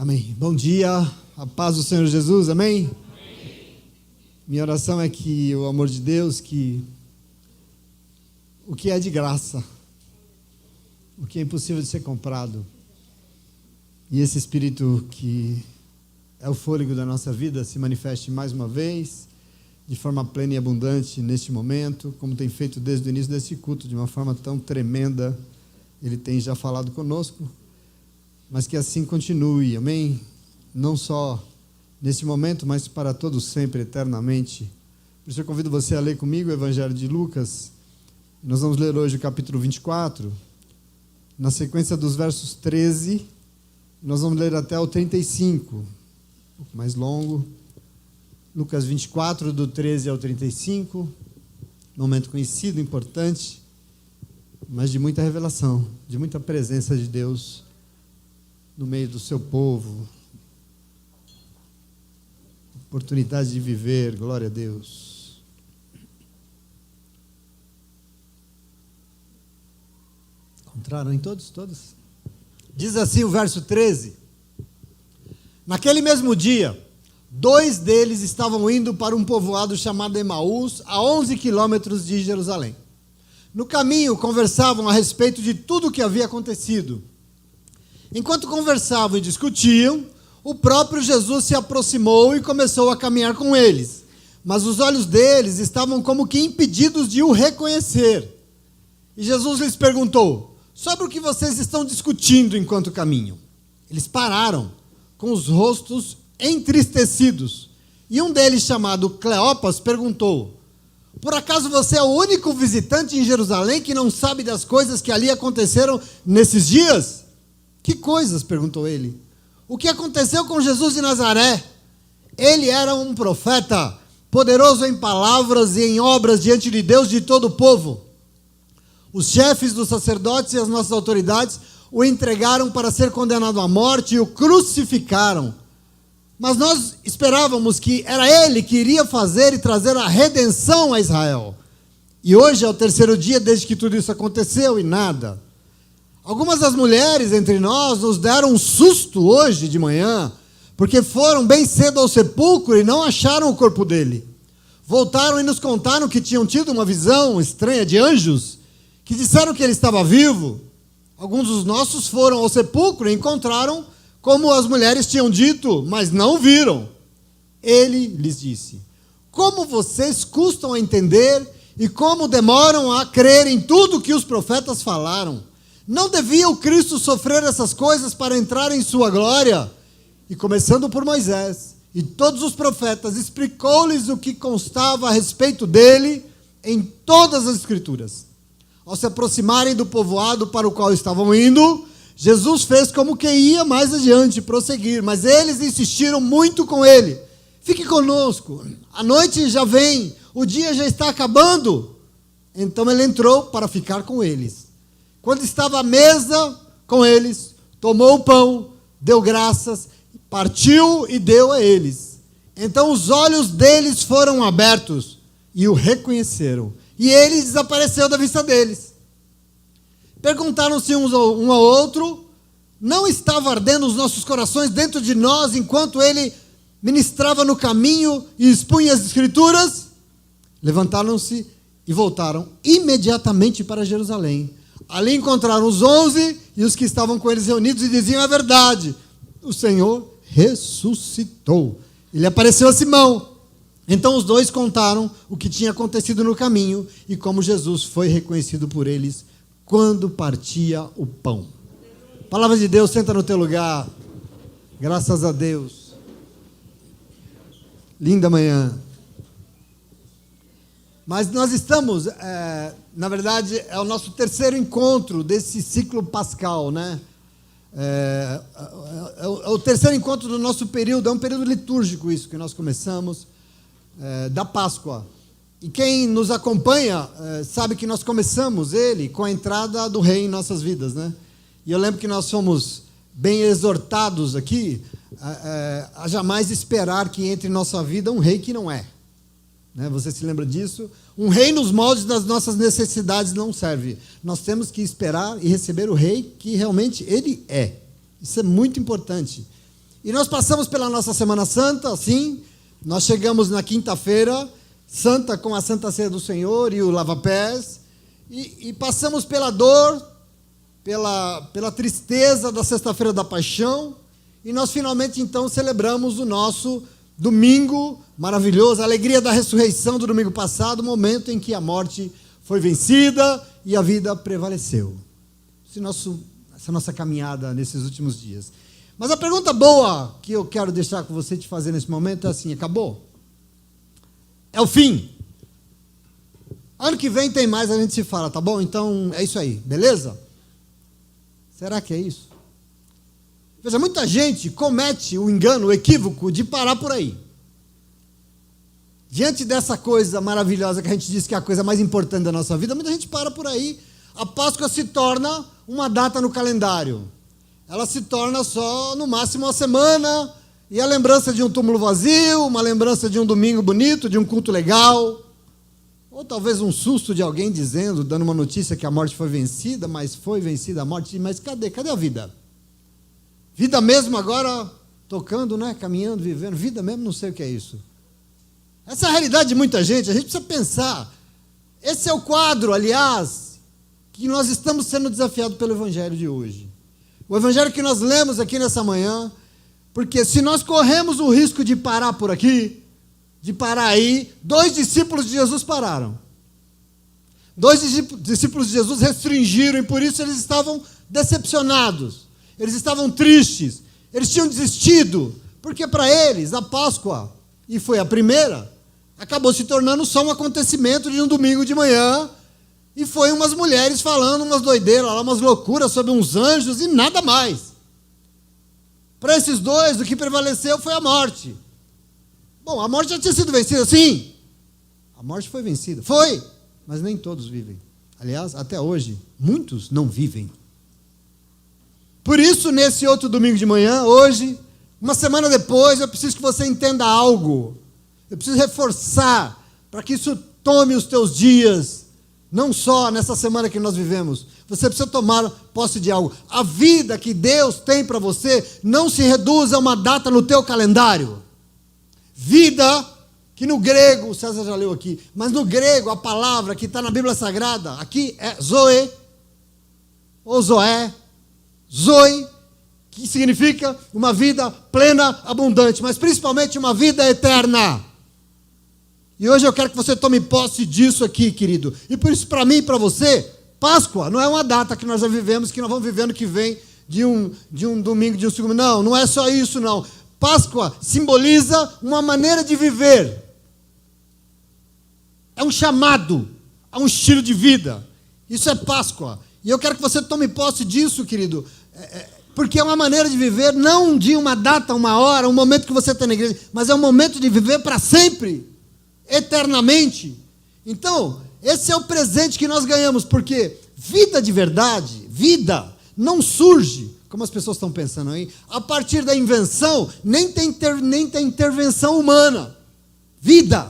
Amém. Bom dia, a paz do Senhor Jesus, amém? Minha oração é que o amor de Deus, que o que é de graça, o que é impossível de ser comprado, e esse Espírito que é o fôlego da nossa vida se manifeste mais uma vez, de forma plena e abundante neste momento, como tem feito desde o início desse culto, de uma forma tão tremenda. Ele tem já falado conosco, mas que assim continue, amém? Não só neste momento, mas para todos sempre, eternamente. Por isso eu convido você a ler comigo o Evangelho de Lucas. Nós vamos ler hoje o capítulo 24, na sequência dos versos 13, nós vamos ler até o 35, um pouco mais longo. Lucas 24, do 13 ao 35, momento conhecido, importante, mas de muita revelação, de muita presença de Deus no meio do seu povo. Oportunidade de viver, glória a Deus. Encontraram em todos? Todas? Diz assim o verso 13: Naquele mesmo dia, 2 deles estavam indo para um povoado chamado Emaús, a 11 quilômetros de Jerusalém. No caminho, conversavam a respeito de tudo o que havia acontecido. Enquanto conversavam e discutiam, o próprio Jesus se aproximou e começou a caminhar com eles. Mas os olhos deles estavam como que impedidos de o reconhecer. E Jesus lhes perguntou: sobre o que vocês estão discutindo enquanto caminham? Eles pararam, com os rostos entristecidos. E um deles, chamado Cleopas, perguntou: por acaso você é o único visitante em Jerusalém que não sabe das coisas que ali aconteceram nesses dias? Que coisas? Perguntou ele. O que aconteceu com Jesus de Nazaré? Ele era um profeta, poderoso em palavras e em obras diante de Deus e de todo o povo. Os chefes dos sacerdotes e as nossas autoridades o entregaram para ser condenado à morte e o crucificaram. Mas nós esperávamos que era ele que iria fazer e trazer a redenção a Israel. E hoje é o 3º dia desde que tudo isso aconteceu e nada. Algumas das mulheres entre nós nos deram um susto hoje de manhã, porque foram bem cedo ao sepulcro e não acharam o corpo dele. Voltaram e nos contaram que tinham tido uma visão estranha de anjos, que disseram que ele estava vivo. Alguns dos nossos foram ao sepulcro e encontraram como as mulheres tinham dito, mas não viram. Ele lhes disse: como vocês custam a entender e como demoram a crer em tudo que os profetas falaram? Não devia o Cristo sofrer essas coisas para entrar em sua glória? E começando por Moisés e todos os profetas, explicou-lhes o que constava a respeito dele em todas as Escrituras. Ao se aproximarem do povoado para o qual estavam indo, Jesus fez como que ia mais adiante, prosseguir, mas eles insistiram muito com ele: fique conosco, a noite já vem, o dia já está acabando. Então ele entrou para ficar com eles. Quando estava à mesa com eles, tomou o pão, deu graças, partiu e deu a eles. Então os olhos deles foram abertos e o reconheceram, e ele desapareceu da vista deles. Perguntaram-se um ao outro: não estava ardendo os nossos corações dentro de nós enquanto ele ministrava no caminho e expunha as Escrituras? Levantaram-se e voltaram imediatamente para Jerusalém. Ali encontraram os 11 e os que estavam com eles reunidos e diziam a verdade: o Senhor ressuscitou. Ele apareceu a Simão. Então os 2 contaram o que tinha acontecido no caminho e como Jesus foi reconhecido por eles quando partia o pão. Palavra de Deus, senta no teu lugar. Graças a Deus. Linda manhã. Mas nós estamos, na verdade, é o nosso 3º encontro desse ciclo pascal, né? É o 3º encontro do nosso período, é um período litúrgico isso que nós começamos, da Páscoa. E quem nos acompanha sabe que nós começamos ele com a entrada do Rei em nossas vidas, né? E eu lembro que nós fomos bem exortados aqui a jamais esperar que entre em nossa vida um rei que não é. Né? Você se lembra disso? Um rei nos moldes das nossas necessidades não serve. Nós temos que esperar e receber o rei que realmente ele é. Isso é muito importante. E nós passamos pela nossa Semana Santa, sim. Nós chegamos na quinta-feira santa com a Santa Ceia do Senhor e o lava-pés. E passamos pela dor, pela tristeza da Sexta-feira da Paixão. E nós finalmente, então, celebramos o nosso domingo maravilhoso, a alegria da ressurreição do domingo passado, o momento em que a morte foi vencida e a vida prevaleceu. Essa nossa caminhada nesses últimos dias. Mas a pergunta boa que eu quero deixar com você te fazer nesse momento é assim: acabou? É o fim? Ano que vem tem mais, a gente se fala, tá bom? Então é isso aí, beleza? Será que é isso? Veja, muita gente comete o engano, o equívoco de parar por aí. Diante dessa coisa maravilhosa que a gente diz que é a coisa mais importante da nossa vida, muita gente para por aí. A Páscoa se torna uma data no calendário. Ela se torna só, no máximo, uma semana, e a lembrança de um túmulo vazio, uma lembrança de um domingo bonito, de um culto legal, ou talvez um susto de alguém dando uma notícia que a morte foi vencida, mas foi vencida a morte, mas cadê a vida? Vida mesmo agora, tocando, né, caminhando, vivendo, vida mesmo, não sei o que é isso. Essa é a realidade de muita gente, a gente precisa pensar. Esse é o quadro, aliás, que nós estamos sendo desafiados pelo Evangelho de hoje. O Evangelho que nós lemos aqui nessa manhã, porque se nós corremos o risco de parar por aqui, de parar aí, 2 discípulos de Jesus pararam. 2 discípulos de Jesus restringiram e por isso eles estavam decepcionados. Eles estavam tristes, eles tinham desistido, porque para eles a Páscoa, e foi a primeira, acabou se tornando só um acontecimento de um domingo de manhã, e foi umas mulheres falando umas doideiras, umas loucuras sobre uns anjos e nada mais. Para esses 2, o que prevaleceu foi a morte. Bom, a morte já tinha sido vencida, sim. A morte foi vencida, foi, mas nem todos vivem. Aliás, até hoje, muitos não vivem. Por isso, nesse outro domingo de manhã, hoje, uma semana depois, eu preciso que você entenda algo. Eu preciso reforçar para que isso tome os teus dias, não só nessa semana que nós vivemos. Você precisa tomar posse de algo. A vida que Deus tem para você não se reduz a uma data no teu calendário. Vida, que no grego, o César já leu aqui, mas no grego a palavra que está na Bíblia Sagrada, aqui é Zoe, ou Zoé, Zoe, que significa uma vida plena, abundante, mas principalmente uma vida eterna. E hoje eu quero que você tome posse disso aqui, querido. E por isso, para mim e para você, Páscoa não é uma data que nós já vivemos, que nós vamos vivendo que vem de um domingo, de um segundo. Não, não é só isso, não. Páscoa simboliza uma maneira de viver. É um chamado a um estilo de vida. Isso é Páscoa. E eu quero que você tome posse disso, querido. Porque é uma maneira de viver, não de uma data, uma hora, um momento que você está na igreja, mas é um momento de viver para sempre, eternamente. Então, esse é o presente que nós ganhamos, porque vida de verdade, vida, não surge, como as pessoas estão pensando aí, a partir da invenção, nem tem intervenção humana. Vida.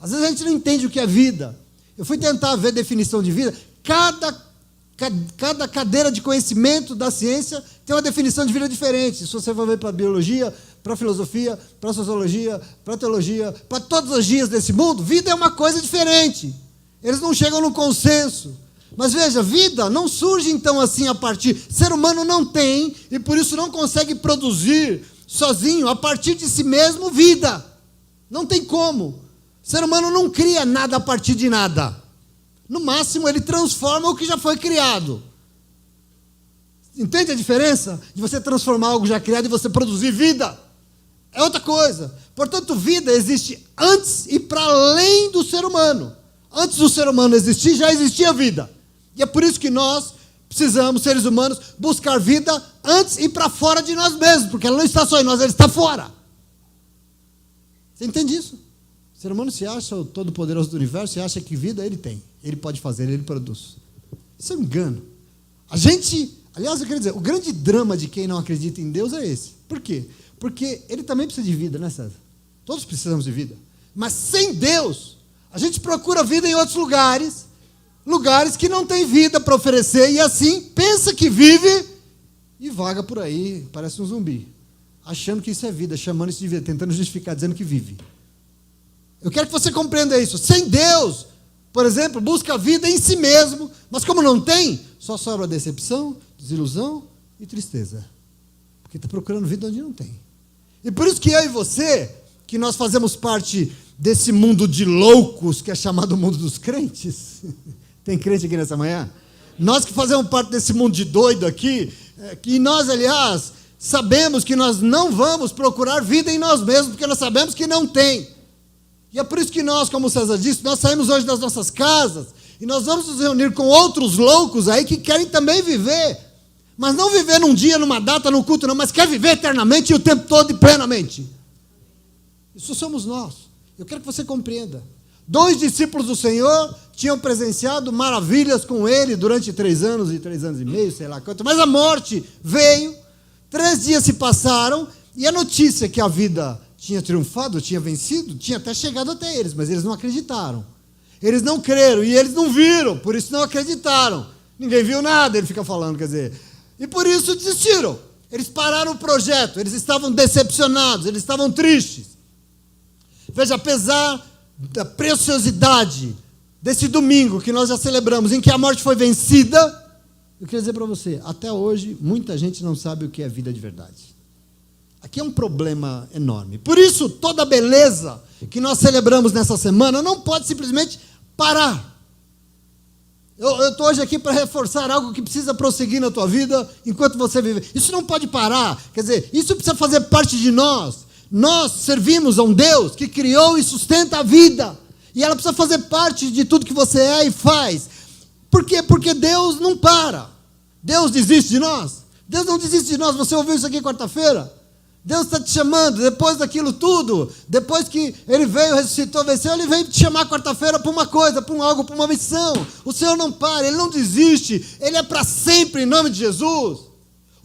Às vezes a gente não entende o que é vida. Eu fui tentar ver definição de vida, cada cadeira de conhecimento da ciência tem uma definição de vida diferente. Se você for ver para a biologia, para a filosofia, para a sociologia, para a teologia, para todos os dias desse mundo, vida é uma coisa diferente. Eles não chegam no consenso. Mas veja, vida não surge então assim a partir... Ser humano não tem, e por isso não consegue produzir sozinho, a partir de si mesmo, vida. Não tem como. Ser humano não cria nada a partir de nada. No máximo, ele transforma o que já foi criado. Entende a diferença de você transformar algo já criado e você produzir vida? É outra coisa. Portanto, vida existe antes e para além do ser humano. Antes do ser humano existir, já existia vida. E é por isso que nós precisamos, seres humanos, buscar vida antes e para fora de nós mesmos, porque ela não está só em nós, ela está fora. Você entende isso? O ser humano se acha o todo-poderoso do universo e acha que vida ele tem. Ele pode fazer, ele produz. Isso é um engano. Aliás, eu quero dizer, o grande drama de quem não acredita em Deus é esse. Por quê? Porque ele também precisa de vida, né, César? Todos precisamos de vida. Mas sem Deus, a gente procura vida em outros lugares que não têm vida para oferecer, e assim pensa que vive e vaga por aí, parece um zumbi. achando que isso é vida, chamando isso de vida, tentando justificar, dizendo que vive. Eu quero que você compreenda isso. Sem Deus, por exemplo, busca a vida em si mesmo, mas como não tem, só sobra decepção, desilusão e tristeza. Porque está procurando vida onde não tem. E por isso que eu e você, que nós fazemos parte desse mundo de loucos, que é chamado mundo dos crentes. Tem crente aqui nessa manhã? Nós que fazemos parte desse mundo de doido aqui, que nós, aliás, sabemos que nós não vamos procurar vida em nós mesmos, porque nós sabemos que não tem. E é por isso que nós, como o César disse, nós saímos hoje das nossas casas e nós vamos nos reunir com outros loucos aí que querem também viver. Mas não viver num dia, numa data, num culto, não, mas quer viver eternamente e o tempo todo e plenamente. Isso somos nós. Eu quero que você compreenda. 2 discípulos do Senhor tinham presenciado maravilhas com ele durante 3 anos e 3 anos e meio, sei lá quanto. Mas a morte veio, 3 dias se passaram, e a notícia que a vida tinha triunfado, tinha vencido, tinha até chegado até eles, mas eles não acreditaram. Eles não creram e eles não viram, por isso não acreditaram. Ninguém viu nada, ele fica falando, quer dizer. E por isso desistiram. Eles pararam o projeto, eles estavam decepcionados, eles estavam tristes. Veja, apesar da preciosidade desse domingo que nós já celebramos, em que a morte foi vencida, eu queria dizer para você, até hoje, muita gente não sabe o que é vida de verdade. Aqui é um problema enorme. Por isso, toda a beleza que nós celebramos nessa semana não pode simplesmente parar. Eu estou hoje aqui para reforçar algo que precisa prosseguir na tua vida enquanto você vive. Isso não pode parar. Quer dizer, isso precisa fazer parte de nós. Nós servimos a um Deus que criou e sustenta a vida. E ela precisa fazer parte de tudo que você é e faz. Por quê? Porque Deus não para. Deus desiste de nós? Deus não desiste de nós. Você ouviu isso aqui quarta-feira? Deus está te chamando, depois daquilo tudo, depois que Ele veio, ressuscitou, venceu, Ele veio te chamar quarta-feira para uma coisa, para um algo, para uma missão. O Senhor não para, Ele não desiste, Ele é para sempre em nome de Jesus.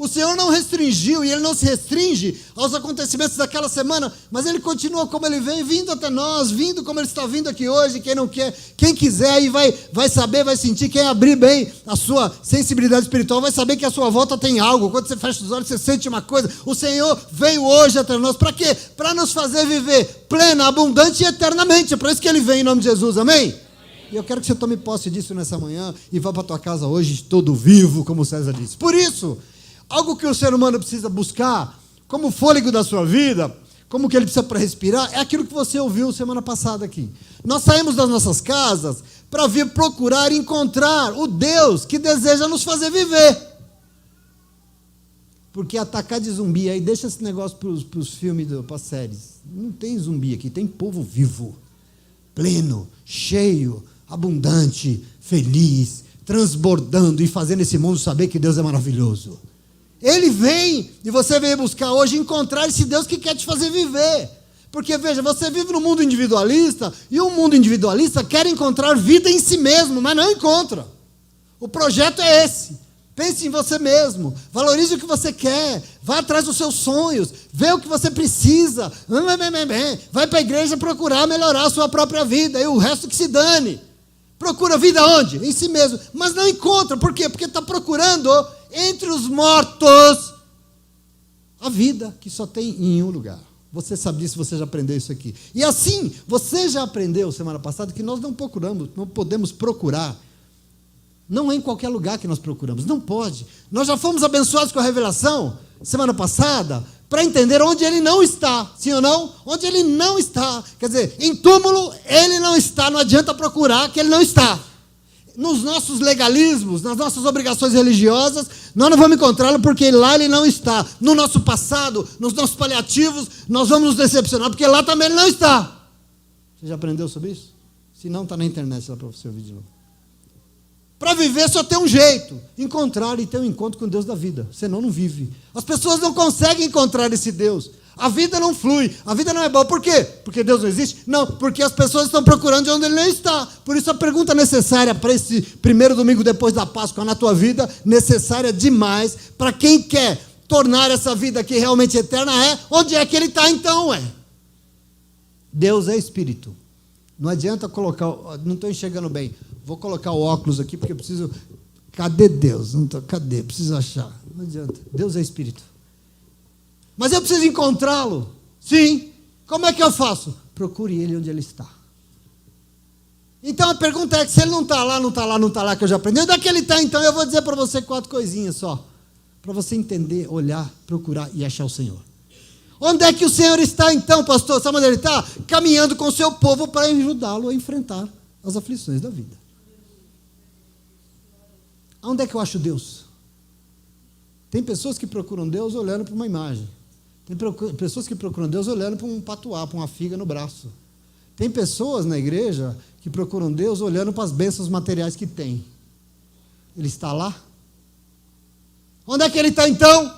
O Senhor não restringiu e Ele não se restringe aos acontecimentos daquela semana, mas Ele continua como Ele veio, vindo até nós, vindo como Ele está vindo aqui hoje. Quem não quer, quem quiser aí vai saber, vai sentir. Quem abrir bem a sua sensibilidade espiritual vai saber que a sua volta tem algo. Quando você fecha os olhos, você sente uma coisa. O Senhor veio hoje até nós. Para quê? Para nos fazer viver plena, abundante e eternamente. É para isso que Ele vem em nome de Jesus, amém? E eu quero que você tome posse disso nessa manhã e vá para a tua casa hoje todo vivo, como o César disse. Por isso, algo que o ser humano precisa buscar, como fôlego da sua vida, como que ele precisa para respirar, é aquilo que você ouviu semana passada aqui. Nós saímos das nossas casas para vir procurar encontrar o Deus que deseja nos fazer viver. Porque atacar de zumbi, aí deixa esse negócio para os filmes, para as séries. Não tem zumbi aqui, tem povo vivo, pleno, cheio, abundante, feliz, transbordando e fazendo esse mundo saber que Deus é maravilhoso. Ele vem, e você veio buscar hoje encontrar esse Deus que quer te fazer viver. Porque, veja, você vive no mundo individualista, e o mundo individualista quer encontrar vida em si mesmo, mas não encontra. O projeto é esse. Pense em você mesmo, valorize o que você quer, vá atrás dos seus sonhos, vê o que você precisa, vai para a igreja procurar melhorar a sua própria vida, e o resto que se dane. Procura vida onde? Em si mesmo, mas não encontra. Por quê? Porque está procurando entre os mortos a vida que só tem em um lugar. Você sabe disso, você já aprendeu isso aqui. E assim, você já aprendeu semana passada que nós não procuramos, não podemos procurar. Não é em qualquer lugar que nós procuramos, não pode. Nós já fomos abençoados com a revelação semana passada para entender onde ele não está, sim ou não? Onde ele não está. Quer dizer, em túmulo ele não está, não adianta procurar que ele não está. Nos nossos legalismos, nas nossas obrigações religiosas, nós não vamos encontrá-lo porque lá ele não está. No nosso passado, nos nossos paliativos, nós vamos nos decepcionar porque lá também ele não está. Você já aprendeu sobre isso? Se não, está na internet lá para você ouvir de novo. Para viver só tem um jeito, encontrar e ter um encontro com Deus da vida, senão não vive. As pessoas não conseguem encontrar esse Deus, a vida não flui, a vida não é boa. Por quê? Porque Deus não existe? Não, porque as pessoas estão procurando de onde Ele não está. Por isso a pergunta necessária para esse primeiro domingo depois da Páscoa na tua vida, necessária demais, para quem quer tornar essa vida aqui realmente eterna é, onde é que Ele está então? Deus é Espírito. Não adianta colocar, não estou enxergando bem, vou colocar o óculos aqui porque eu preciso, cadê Deus? Cadê? Preciso achar, não adianta, Deus é Espírito. Mas eu preciso encontrá-lo. Sim. Como é que eu faço? Procure ele onde ele está. Então a pergunta é que se ele não está lá, não está lá, não está lá, que eu já aprendi, onde é que ele está então? Eu vou dizer para você 4 coisinhas só. Para você entender, olhar, procurar e achar o Senhor. Onde é que o Senhor está então, pastor? Sabe onde ele está? Caminhando com o seu povo para ajudá-lo a enfrentar as aflições da vida. Onde é que eu acho Deus? Tem pessoas que procuram Deus olhando para uma imagem. Tem pessoas que procuram Deus olhando para um patuá, para uma figa no braço. Tem pessoas na igreja que procuram Deus olhando para as bênçãos materiais que tem. Ele está lá? Onde é que ele está então?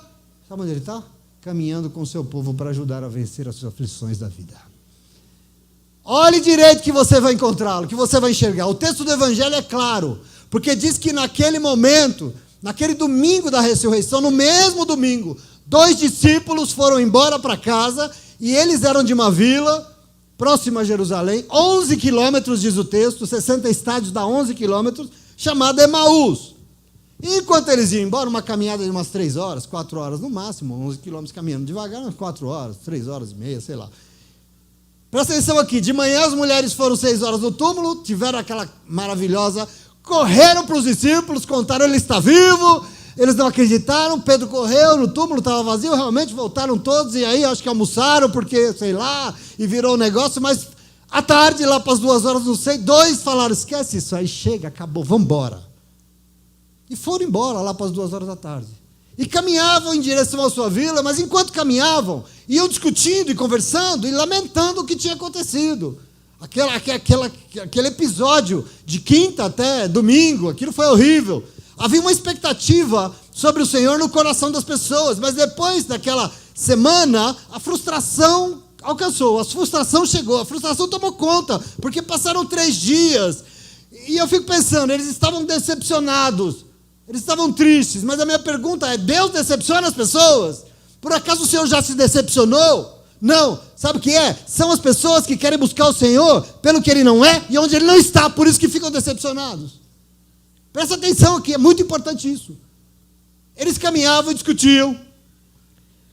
Sabe onde ele está? Caminhando com o seu povo para ajudar a vencer as suas aflições da vida. Olhe direito que você vai encontrá-lo, que você vai enxergar. O texto do Evangelho é claro, porque diz que naquele momento, naquele domingo da ressurreição, no mesmo domingo, 2 discípulos foram embora para casa e eles eram de uma vila próxima a Jerusalém, 11 quilômetros, diz o texto, 60 estádios dá 11 quilômetros, chamada Emaús. E enquanto eles iam embora, uma caminhada de umas 3 horas, 4 horas no máximo, 11 quilômetros caminhando devagar, umas 4 horas, 3 horas e meia, sei lá. Presta atenção aqui, de manhã as mulheres foram 6 horas no túmulo, tiveram aquela maravilhosa, correram para os discípulos, contaram, ele está vivo, eles não acreditaram, Pedro correu no túmulo, estava vazio, realmente voltaram todos, e aí acho que almoçaram, porque, sei lá, e virou um negócio, mas à tarde, lá para as 2 horas, não sei, 2 falaram, esquece isso aí, chega, acabou, vamos embora. E foram embora lá para as 2 horas da tarde. E caminhavam em direção à sua vila, mas enquanto caminhavam, iam discutindo e conversando e lamentando o que tinha acontecido. Aquele episódio de quinta até domingo, aquilo foi horrível. Havia uma expectativa sobre o Senhor no coração das pessoas, mas depois daquela semana, a frustração alcançou, a frustração chegou, a frustração tomou conta, porque passaram 3 dias. E eu fico pensando, eles estavam decepcionados. Eles estavam tristes, mas a minha pergunta é, Deus decepciona as pessoas? Por acaso o Senhor já se decepcionou? Não, sabe o que é? São as pessoas que querem buscar o Senhor pelo que Ele não é e onde Ele não está, por isso que ficam decepcionados. Presta atenção aqui, é muito importante isso. Eles caminhavam e discutiam.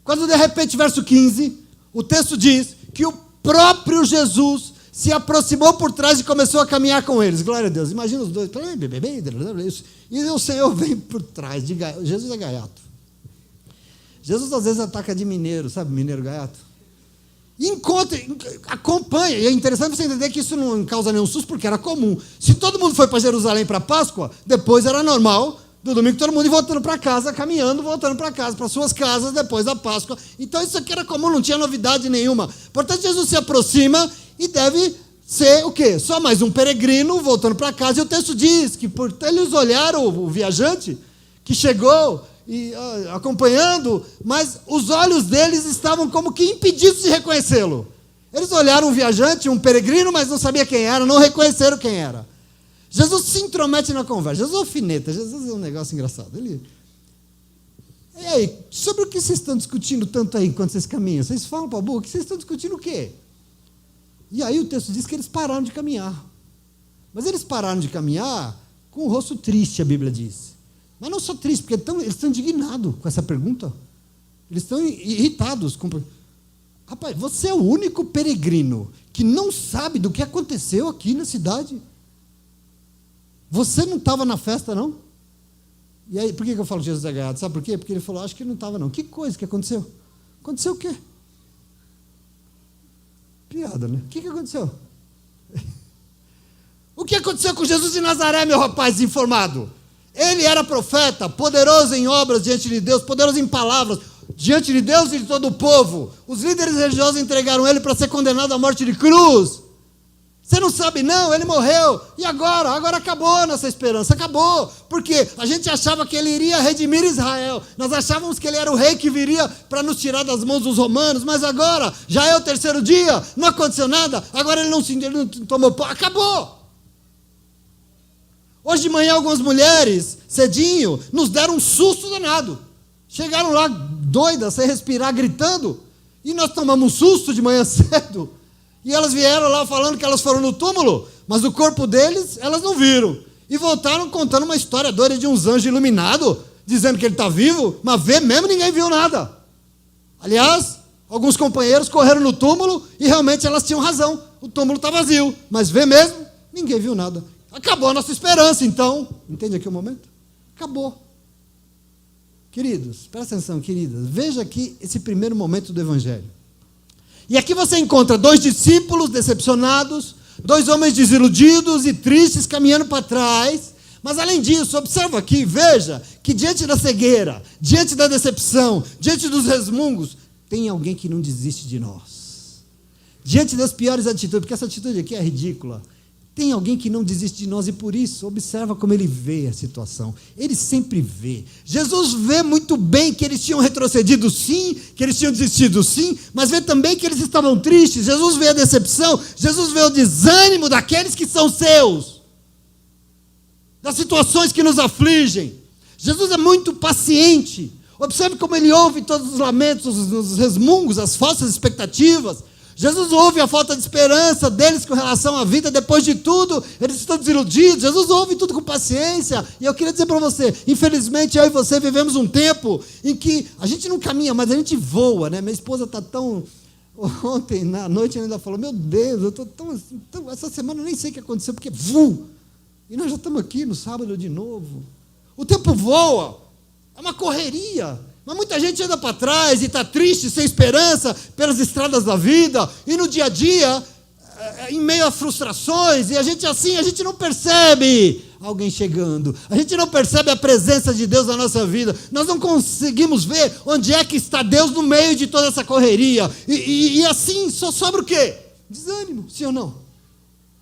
Quando de repente, verso 15, o texto diz que o próprio Jesus se aproximou por trás e começou a caminhar com eles. Glória a Deus. Imagina os dois. E o Senhor vem por trás. Jesus é gaiato. Jesus às vezes ataca de mineiro, sabe? Mineiro gaiato. Acompanha. E é interessante você entender que isso não causa nenhum susto, porque era comum. Se todo mundo foi para Jerusalém para a Páscoa, depois era normal, do domingo, todo mundo ir voltando para casa, caminhando, voltando para casa, para suas casas depois da Páscoa. Então isso aqui era comum, não tinha novidade nenhuma. Portanto, Jesus se aproxima e deve ser o quê? Só mais um peregrino voltando para casa. E o texto diz que por eles olharam o viajante que chegou e acompanhando, mas os olhos deles estavam como que impedidos de reconhecê-lo. Eles olharam um viajante, um peregrino, mas não sabia quem era, não reconheceram quem era. Jesus se intromete na conversa. Jesus alfineta. Jesus é um negócio engraçado. E aí, sobre o que vocês estão discutindo tanto aí enquanto vocês caminham? Vocês falam para a boca, que vocês estão discutindo o quê? E aí o texto diz que eles pararam de caminhar. Mas eles pararam de caminhar com o rosto triste, a Bíblia diz. Mas não só triste, porque eles estão indignados com essa pergunta. Eles estão irritados. Rapaz, você é o único peregrino que não sabe do que aconteceu aqui na cidade. Você não estava na festa, não? E aí, por que eu falo que Jesus é gaiato? Sabe por quê? Porque ele falou, acho que ele não estava, não. Que coisa que aconteceu? Aconteceu o quê? Piada, né? O que aconteceu? O que aconteceu com Jesus de Nazaré, meu rapaz desinformado? Ele era profeta, poderoso em obras diante de Deus, poderoso em palavras, diante de Deus e de todo o povo. Os líderes religiosos entregaram ele para ser condenado à morte de cruz. Você não sabe, não, ele morreu. E agora? Agora acabou nossa esperança, acabou. Porque a gente achava que ele iria redimir Israel. Nós achávamos que ele era o rei que viria para nos tirar das mãos dos romanos. Mas agora, já é o 3º dia, não aconteceu nada. Agora ele não tomou pó, acabou. Hoje de manhã algumas mulheres, cedinho, nos deram um susto danado. Chegaram lá doidas, sem respirar, gritando. E nós tomamos um susto de manhã cedo. E elas vieram lá falando que elas foram no túmulo, mas o corpo deles, elas não viram. E voltaram contando uma história doida de uns anjos iluminados, dizendo que ele está vivo, mas ver mesmo ninguém viu nada. Aliás, alguns companheiros correram no túmulo e realmente elas tinham razão. O túmulo está vazio, mas vê mesmo? Ninguém viu nada. Acabou a nossa esperança, então. Entende aqui o momento? Acabou. Queridos, presta atenção, queridas. Veja aqui esse primeiro momento do Evangelho. E aqui você encontra 2 discípulos decepcionados, 2 homens desiludidos e tristes caminhando para trás. Mas além disso, observa aqui, veja que diante da cegueira, diante da decepção, diante dos resmungos, tem alguém que não desiste de nós. Diante das piores atitudes, porque essa atitude aqui é ridícula. Tem alguém que não desiste de nós e por isso, observa como ele vê a situação. Ele sempre vê. Jesus vê muito bem que eles tinham retrocedido sim, que eles tinham desistido sim, mas vê também que eles estavam tristes. Jesus vê a decepção, Jesus vê o desânimo daqueles que são seus, das situações que nos afligem. Jesus é muito paciente. Observe como ele ouve todos os lamentos, os resmungos, as falsas expectativas. Jesus ouve a falta de esperança deles com relação à vida. Depois de tudo, eles estão desiludidos. Jesus ouve tudo com paciência. E eu queria dizer para você, infelizmente eu e você vivemos um tempo em que a gente não caminha, mas a gente voa, né? Minha esposa está tão... Ontem, na noite, ela ainda falou, meu Deus, eu estou tão... Essa semana eu nem sei o que aconteceu, porque e nós já estamos aqui no sábado de novo. O tempo voa, é uma correria. Mas muita gente anda para trás e está triste, sem esperança, pelas estradas da vida, e no dia a dia, em meio a frustrações, e a gente não percebe alguém chegando, a gente não percebe a presença de Deus na nossa vida, nós não conseguimos ver onde é que está Deus no meio de toda essa correria, e assim só sobra o quê? Desânimo, sim ou não?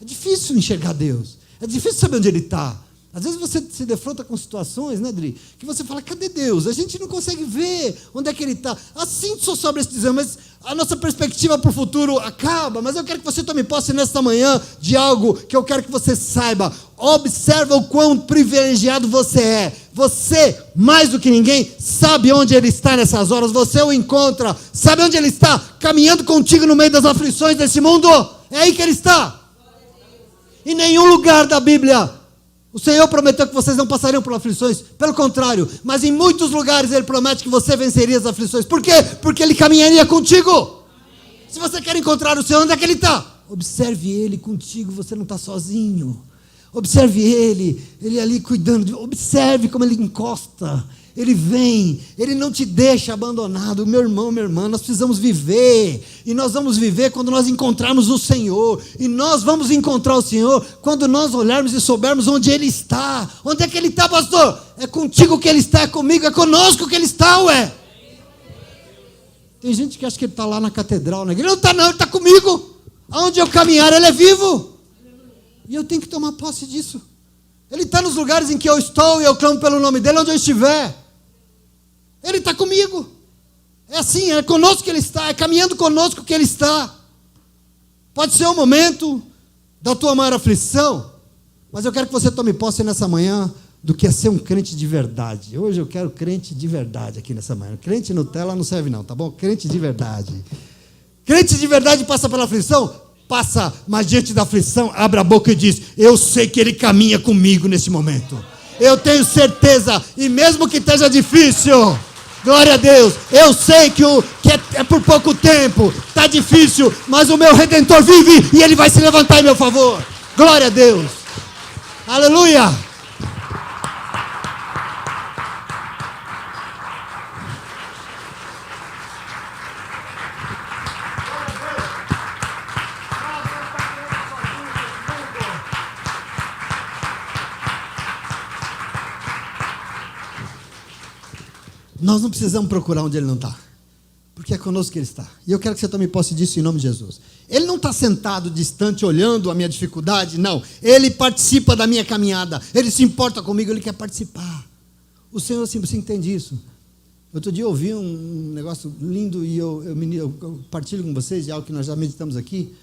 É difícil enxergar Deus, é difícil saber onde Ele está. Às vezes você se defronta com situações, né, Adri, que você fala, cadê Deus? A gente não consegue ver onde é que Ele está. Assim só sobra esse desânimo, mas a nossa perspectiva para o futuro acaba. Mas eu quero que você tome posse nesta manhã de algo que eu quero que você saiba. Observa o quão privilegiado você é. Você, mais do que ninguém, sabe onde Ele está nessas horas. Você o encontra, sabe onde Ele está? Caminhando contigo no meio das aflições desse mundo. É aí que Ele está. Em nenhum lugar da Bíblia o Senhor prometeu que vocês não passariam por aflições. Pelo contrário, mas em muitos lugares Ele promete que você venceria as aflições. Por quê? Porque Ele caminharia contigo. Se você quer encontrar o Senhor, onde é que Ele está? Observe Ele contigo, você não está sozinho. Observe Ele ali cuidando. Observe como Ele encosta. Ele vem, Ele não te deixa abandonado. Meu irmão, minha irmã, nós precisamos viver. E nós vamos viver quando nós encontrarmos o Senhor. E nós vamos encontrar o Senhor quando nós olharmos e soubermos onde Ele está. Onde é que Ele está, pastor? É contigo que Ele está, é comigo, é conosco que Ele está, ué. Tem gente que acha que Ele está lá na catedral, né? Ele não está não, Ele está comigo. Aonde eu caminhar, Ele é vivo. E eu tenho que tomar posse disso. Ele está nos lugares em que eu estou e eu clamo pelo nome dEle, onde eu estiver. Ele está comigo. É assim, é conosco que Ele está, é caminhando conosco que Ele está. Pode ser o momento da tua maior aflição, mas eu quero que você tome posse nessa manhã do que é ser um crente de verdade. Hoje eu quero crente de verdade aqui nessa manhã. Crente Nutella não serve não, tá bom? Crente de verdade. Crente de verdade passa pela aflição? Passa, mas diante da aflição, abre a boca e diz, eu sei que Ele caminha comigo nesse momento. Eu tenho certeza, e mesmo que esteja difícil, glória a Deus, eu sei que é por pouco tempo, está difícil, mas o meu Redentor vive e Ele vai se levantar em meu favor. Glória a Deus. Aleluia. Nós não precisamos procurar onde Ele não está, porque é conosco que Ele está. E eu quero que você tome posse disso em nome de Jesus. Ele não está sentado distante olhando a minha dificuldade, não. Ele participa da minha caminhada. Ele se importa comigo, Ele quer participar. O Senhor sempre entende isso. Outro dia eu ouvi um negócio lindo e eu partilho com vocês de algo que nós já meditamos aqui.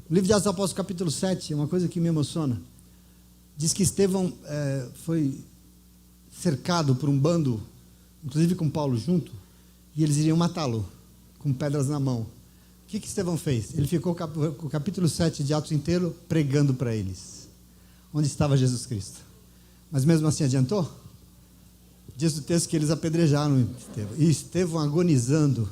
O livro de Atos dos Apóstolos, capítulo 7, é uma coisa que me emociona. Diz que Estevão foi cercado por um bando, inclusive com Paulo junto, e eles iriam matá-lo, com pedras na mão. O que Estevão fez? Ele ficou o capítulo 7 de Atos inteiro pregando para eles, onde estava Jesus Cristo. Mas mesmo assim adiantou? Diz o texto que eles apedrejaram Estevão, e Estevão agonizando,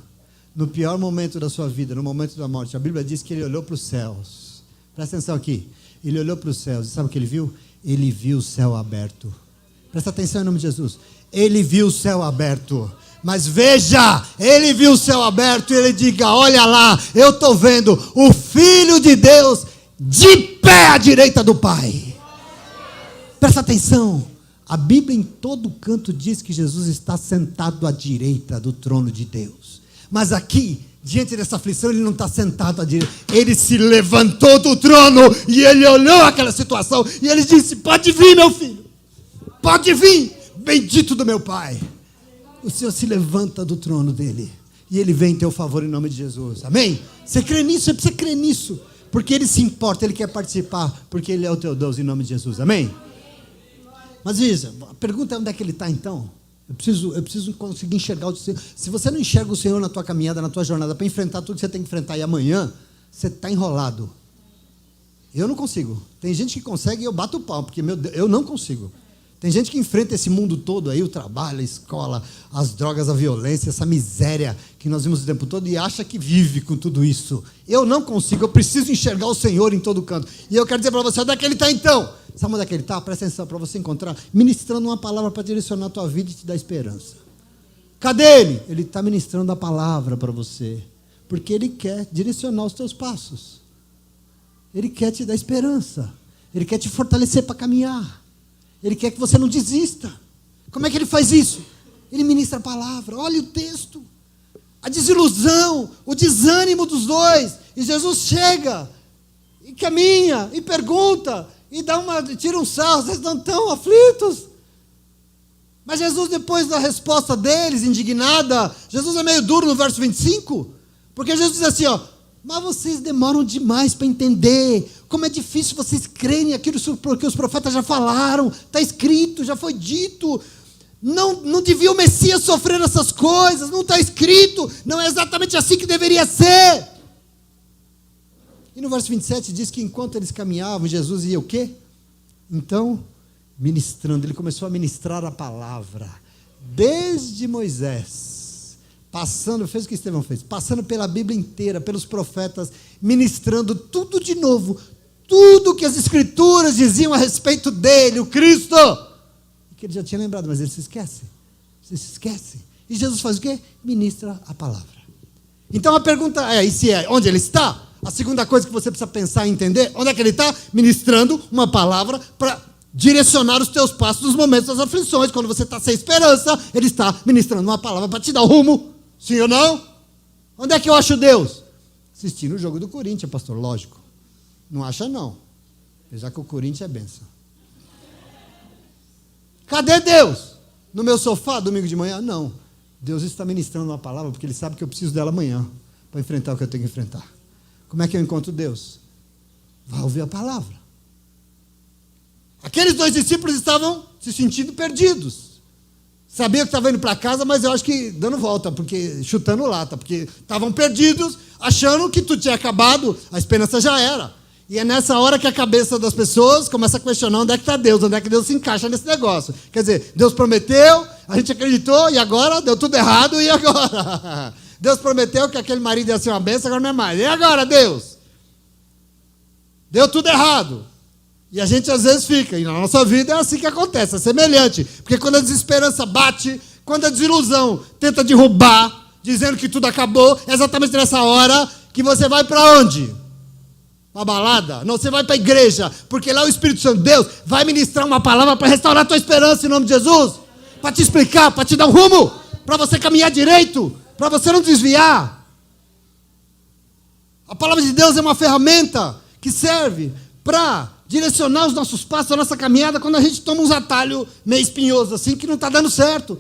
no pior momento da sua vida, no momento da morte, a Bíblia diz que ele olhou para os céus. Presta atenção aqui. Ele olhou para os céus e sabe o que ele viu? Ele viu o céu aberto. Presta atenção em nome de Jesus. Ele viu o céu aberto. Mas veja, ele viu o céu aberto e ele diga, olha lá, eu estou vendo o Filho de Deus de pé à direita do Pai. Presta atenção. A Bíblia em todo canto diz que Jesus está sentado à direita do trono de Deus. Mas aqui, diante dessa aflição, ele não está sentado à direita. Ele se levantou do trono e ele olhou aquela situação e ele disse, pode vir, meu filho. Pode vir, bendito do meu Pai. O Senhor se levanta do trono dele e ele vem em teu favor em nome de Jesus. Amém? Você crê nisso? Você precisa crer nisso. Porque ele se importa, ele quer participar, porque ele é o teu Deus em nome de Jesus. Amém? Mas veja, a pergunta é onde é que ele está então? Eu preciso conseguir enxergar o Senhor. Se você não enxerga o Senhor na tua caminhada, na tua jornada, para enfrentar tudo que você tem que enfrentar, e amanhã, você está enrolado. Eu não consigo. Tem gente que consegue e eu bato o pau, porque meu Deus, eu não consigo. Tem gente que enfrenta esse mundo todo aí, o trabalho, a escola, as drogas, a violência, essa miséria que nós vimos o tempo todo e acha que vive com tudo isso. Eu não consigo, eu preciso enxergar o Senhor em todo canto. E eu quero dizer para você, onde é que ele está então? Sabe onde é que ele está? Presta atenção, para você encontrar, ministrando uma palavra para direcionar a tua vida e te dar esperança. Cadê ele? Ele está ministrando a palavra para você, porque ele quer direcionar os teus passos. Ele quer te dar esperança. Ele quer te fortalecer para caminhar. Ele quer que você não desista. Como é que ele faz isso? Ele ministra a palavra. Olha o texto. A desilusão, o desânimo dos dois. E Jesus chega e caminha e pergunta e tira um sarro. Vocês não estão aflitos? Mas Jesus, depois da resposta deles, indignada, Jesus é meio duro no verso 25, porque Jesus diz assim, ó, mas vocês demoram demais para entender. Como é difícil vocês crerem aquilo que os profetas já falaram. Está escrito, já foi dito. Não devia o Messias sofrer essas coisas. Não está escrito. Não é exatamente assim que deveria ser. E no verso 27 diz que enquanto eles caminhavam, Jesus ia o quê? Então, ministrando. Ele começou a ministrar a palavra. Desde Moisés. Fez o que Estevão fez, passando pela Bíblia inteira, pelos profetas, ministrando tudo de novo, tudo que as Escrituras diziam a respeito dele, o Cristo, que ele já tinha lembrado, mas ele se esquece. E Jesus faz o quê? Ministra a palavra. Então a pergunta é, onde ele está? A segunda coisa que você precisa pensar e entender, onde é que ele está? Ministrando uma palavra para direcionar os teus passos nos momentos das aflições. Quando você está sem esperança, ele está ministrando uma palavra para te dar o rumo. Sim ou não? Onde é que eu acho Deus? Assistindo o jogo do Corinthians, pastor, lógico. Não acha não. Apesar que o Corinthians é bênção. Cadê Deus? No meu sofá, domingo de manhã? Não. Deus está ministrando uma palavra porque ele sabe que eu preciso dela amanhã para enfrentar o que eu tenho que enfrentar. Como é que eu encontro Deus? Vai ouvir a palavra. Aqueles dois discípulos estavam se sentindo perdidos. Sabia que estava indo para casa, mas eu acho que dando volta, porque chutando lata, porque estavam perdidos, achando que tudo tinha acabado, a esperança já era. E é nessa hora que a cabeça das pessoas começa a questionar onde é que está Deus, onde é que Deus se encaixa nesse negócio. Quer dizer, Deus prometeu, a gente acreditou, e agora deu tudo errado, e agora? Deus prometeu que aquele marido ia ser uma bênção, agora não é mais. E agora, Deus? Deu tudo errado. E a gente às vezes fica, e na nossa vida é assim que acontece, é semelhante. Porque quando a desesperança bate, quando a desilusão tenta derrubar, dizendo que tudo acabou, é exatamente nessa hora que você vai para onde? Para a balada? Não, você vai para a igreja, porque lá o Espírito Santo de Deus vai ministrar uma palavra para restaurar a tua esperança em nome de Jesus, para te explicar, para te dar um rumo, para você caminhar direito, para você não desviar. A palavra de Deus é uma ferramenta que serve para direcionar os nossos passos, a nossa caminhada, quando a gente toma uns atalhos meio espinhosos assim, que não está dando certo.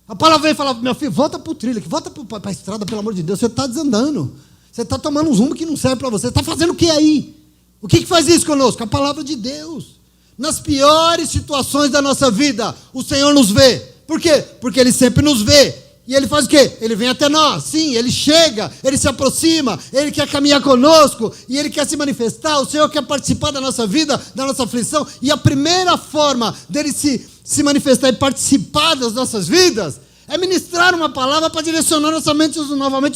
A palavra vem falar, meu filho, volta para o trilho, volta para a estrada, pelo amor de Deus, você está desandando. Você está tomando um rumo que não serve para você. Você está fazendo o que aí? O que faz isso conosco? A palavra de Deus. Nas piores situações da nossa vida, o Senhor nos vê. Por quê? Porque Ele sempre nos vê. E Ele faz o quê? Ele vem até nós. Sim, Ele chega, Ele se aproxima, Ele quer caminhar conosco e Ele quer se manifestar. O Senhor quer participar da nossa vida, da nossa aflição. E a primeira forma dEle se manifestar e participar das nossas vidas É ministrar uma palavra para direcionar novamente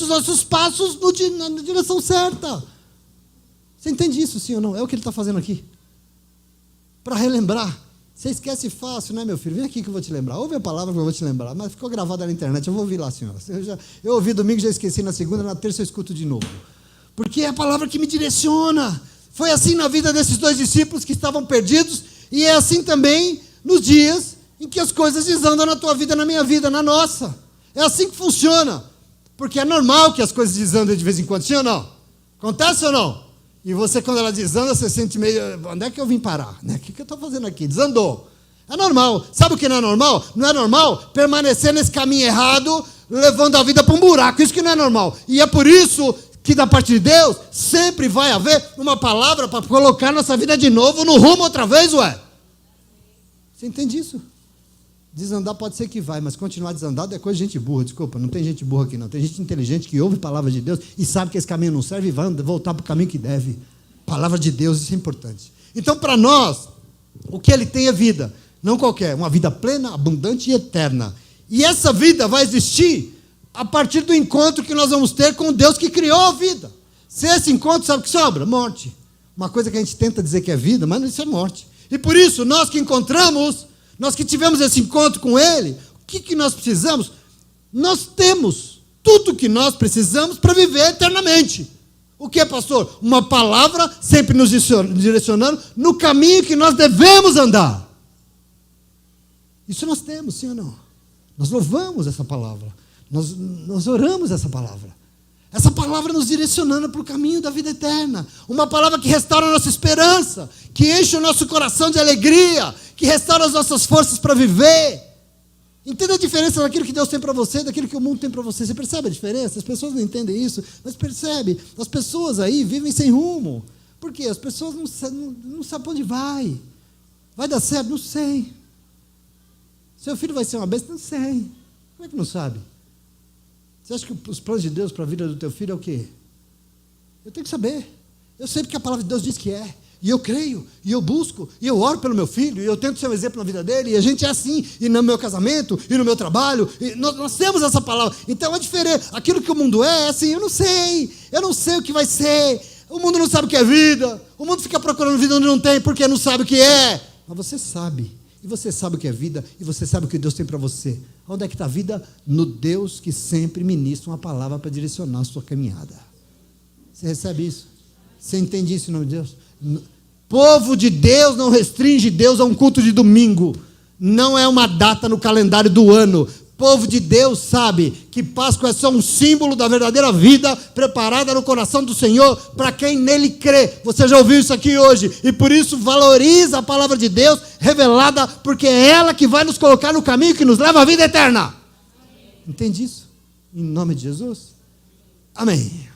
os nossos passos na direção certa. Você entende isso, sim ou não? É o que ele está fazendo aqui. Para relembrar. Você esquece fácil, né, meu filho? Vem aqui que eu vou te lembrar. Ouve a palavra que eu vou te lembrar. Mas ficou gravada na internet, eu vou ouvir lá, senhora. Eu ouvi domingo, já esqueci na segunda, na terça eu escuto de novo. Porque é a palavra que me direciona. Foi assim na vida desses 2 discípulos que estavam perdidos, e é assim também nos dias em que as coisas desandam na tua vida, na minha vida, na nossa. É assim que funciona. Porque é normal que as coisas desandem de vez em quando, sim ou não? Acontece ou não? E você, quando ela desanda, você sente meio, onde é que eu vim parar? Né? O que eu estou fazendo aqui? Desandou. É normal. Sabe o que não é normal? Não é normal permanecer nesse caminho errado, levando a vida para um buraco. Isso que não é normal. E é por isso que da parte de Deus, sempre vai haver uma palavra para colocar nossa vida de novo no rumo outra vez, ué. Você entende isso? Desandar pode ser que vai, mas continuar desandado é coisa de gente burra, desculpa, não tem gente burra aqui não, tem gente inteligente que ouve a palavra de Deus e sabe que esse caminho não serve e vai voltar para o caminho que deve. Palavra de Deus, isso é importante. Então, para nós, o que ele tem é vida, não qualquer, uma vida plena, abundante e eterna. E essa vida vai existir a partir do encontro que nós vamos ter com o Deus que criou a vida. Se esse encontro, sabe o que sobra? Morte. Uma coisa que a gente tenta dizer que é vida, mas isso é morte. E por isso, nós que encontramos, nós que tivemos esse encontro com Ele, o que nós precisamos? Nós temos tudo o que nós precisamos para viver eternamente. O que é, pastor? Uma palavra sempre nos direcionando no caminho que nós devemos andar. Isso nós temos, sim ou não? Nós louvamos essa palavra. Nós oramos essa palavra. Essa palavra nos direcionando para o caminho da vida eterna. Uma palavra que restaura a nossa esperança, que enche o nosso coração de alegria, que restaura as nossas forças para viver. Entenda a diferença daquilo que Deus tem para você, daquilo que o mundo tem para você. Você percebe a diferença? As pessoas não entendem isso, mas percebe. As pessoas aí vivem sem rumo. Por quê? As pessoas não sabem para onde vai. Vai dar certo? Não sei. Seu filho vai ser uma besta? Não sei. Como é que não sabe? Você acha que os planos de Deus para a vida do teu filho é o quê? Eu tenho que saber. Eu sei porque a palavra de Deus diz que é. E eu creio, e eu busco, e eu oro pelo meu filho, e eu tento ser um exemplo na vida dele, e a gente é assim, e no meu casamento, e no meu trabalho, e nós temos essa palavra. Então é diferente. Aquilo que o mundo é assim, eu não sei o que vai ser. O mundo não sabe o que é vida. O mundo fica procurando vida onde não tem, porque não sabe o que é. Mas você sabe. E você sabe o que é vida, e você sabe o que Deus tem para você. Onde é que está a vida? No Deus que sempre ministra uma palavra para direcionar a sua caminhada. Você recebe isso? Você entende isso em nome de Deus? Povo de Deus não restringe Deus a um culto de domingo. Não é uma data no calendário do ano. Povo de Deus sabe que Páscoa é só um símbolo da verdadeira vida preparada no coração do Senhor para quem nele crê. Você já ouviu isso aqui hoje e por isso valoriza a palavra de Deus revelada, porque é ela que vai nos colocar no caminho que nos leva à vida eterna. Entende isso? Em nome de Jesus? Amém.